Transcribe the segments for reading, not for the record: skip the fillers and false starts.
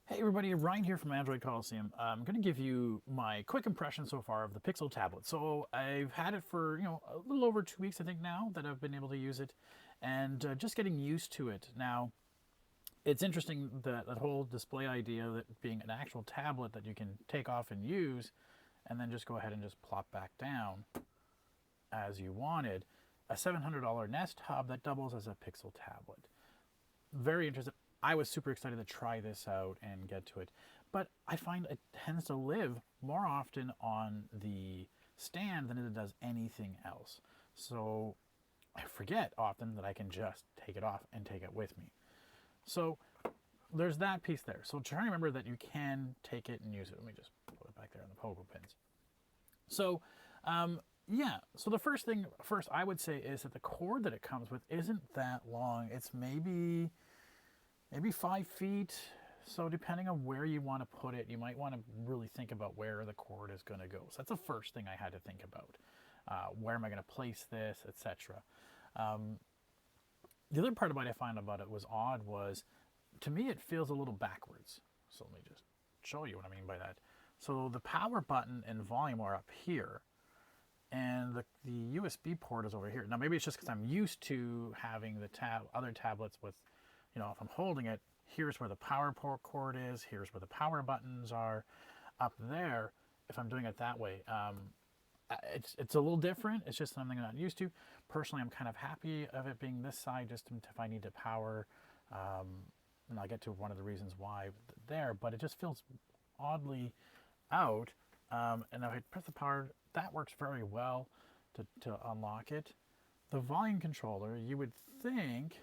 Hey everybody, Ryan here from Android Coliseum. I'm going to give you my quick impression so far of the Pixel tablet. So I've had it for, a little over 2 weeks, I think now that I've been able to use it, and just getting used to it. Now, it's interesting that whole display idea that being an actual tablet that you can take off and use, and then just go ahead and just plop back down as you wanted. A $700 Nest Hub that doubles as a Pixel tablet. Very interested. I was super excited to try this out and get to it, but I find it tends to live more often on the stand than it does anything else. So I forget often that I can just take it off and take it with me. So there's that piece there. So try to remember that you can take it and use it. Let me just put it back there on the pogo pins. So yeah, so the first I would say is that the cord that it comes with isn't that long. It's maybe 5 feet. So depending on where you want to put it, you might want to really think about where the cord is going to go. So that's the first thing I had to think about. Where am I going to place this, etc. The other part about I find about it was odd was, to me, it feels a little backwards. So let me just show you what I mean by that. So the power button and volume are up here, and the USB port is over here. Now maybe it's just because I'm used to having the other tablets with, if I'm holding it, here's where the power port cord is, here's where the power buttons are, up there. If I'm doing it that way, it's a little different. It's just something I'm not used to. Personally, I'm kind of happy of it being this side, just if I need to power. And I'll get to one of the reasons why there, but it just feels oddly out. And if I press the power, that works very well to unlock it. The volume controller, you would think,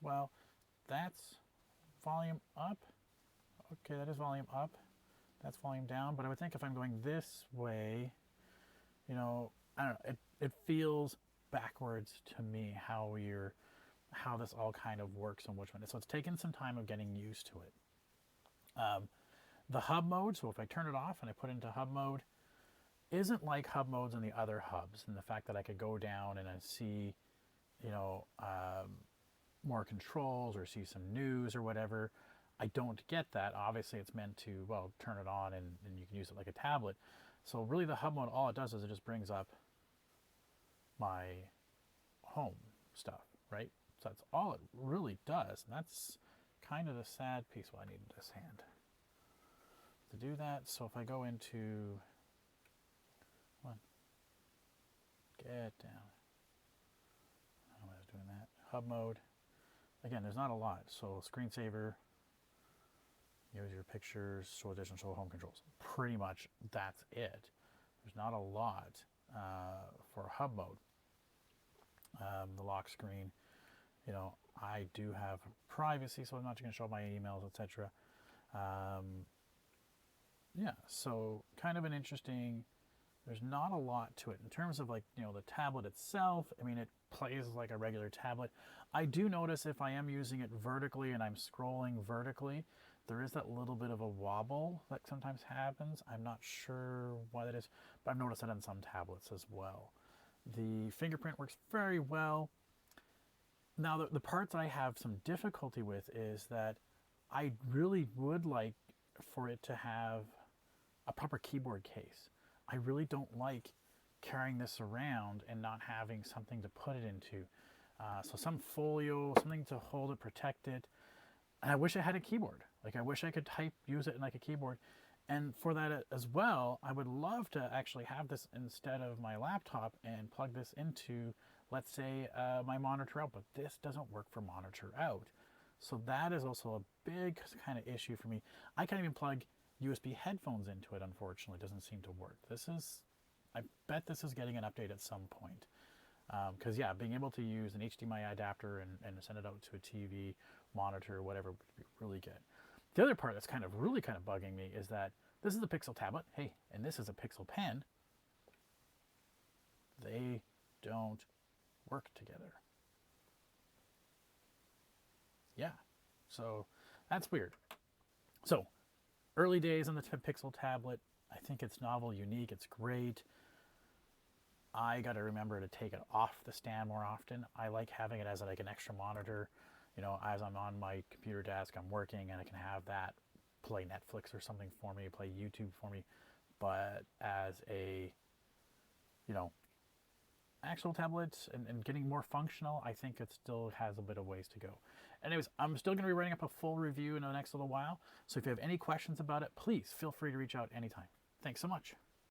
well, that's volume up. Okay, that is volume up. That's volume down. But I would think if I'm going this way, I don't know. It feels backwards to me how this all kind of works and which one. So it's taken some time of getting used to it. The hub mode. So if I turn it off and I put it into hub mode, isn't like hub modes in the other hubs, and the fact that I could go down and I see, you know, more controls or see some news or whatever. I don't get that. Obviously, it's meant to, well, turn it on and you can use it like a tablet. So really the hub mode, all it does is it just brings up my home stuff, right? So that's all it really does. And that's kind of the sad piece. Well, I need this hand to do that. So if I go into, come on, get down. I was doing that. Hub mode. Again, there's not a lot. So screensaver, use your pictures, show additional, show home controls. Pretty much that's it. There's not a lot for hub mode. The lock screen, I do have privacy, so I'm not going to show my emails, etc. Yeah, so kind of an interesting. There's not a lot to it in terms of the tablet itself. I mean, it plays like a regular tablet. I do notice if I am using it vertically and I'm scrolling vertically, there is that little bit of a wobble that sometimes happens. I'm not sure why that is, but I've noticed that on some tablets as well. The fingerprint works very well. Now, the parts I have some difficulty with is that I really would like for it to have a proper keyboard case. I really don't like carrying this around and not having something to put it into. So some folio, something to hold it, protect it. And I wish I had a keyboard. Like I wish I could use it like a keyboard. And for that as well, I would love to actually have this instead of my laptop and plug this into, let's say, my monitor out. But this doesn't work for monitor out. So that is also a big kind of issue for me. I can't even plug USB headphones into it, unfortunately. It doesn't seem to work. I bet this is getting an update at some point. Because yeah, being able to use an HDMI adapter and send it out to a TV, monitor, whatever would be really good. The other part that's really kind of bugging me is that this is a Pixel tablet, hey, and this is a Pixel pen. They don't work together. Yeah, so that's weird. So early days on the Pixel tablet, I think it's novel, unique, it's great. I got to remember to take it off the stand more often. I like having it as like an extra monitor. As I'm on my computer desk, I'm working, and I can have that play Netflix or something for me, play YouTube for me, but as a, you know, actual tablet and getting more functional, I think it still has a bit of ways to go. Anyways, I'm still going to be writing up a full review in the next little while. So if you have any questions about it, please feel free to reach out anytime. Thanks so much.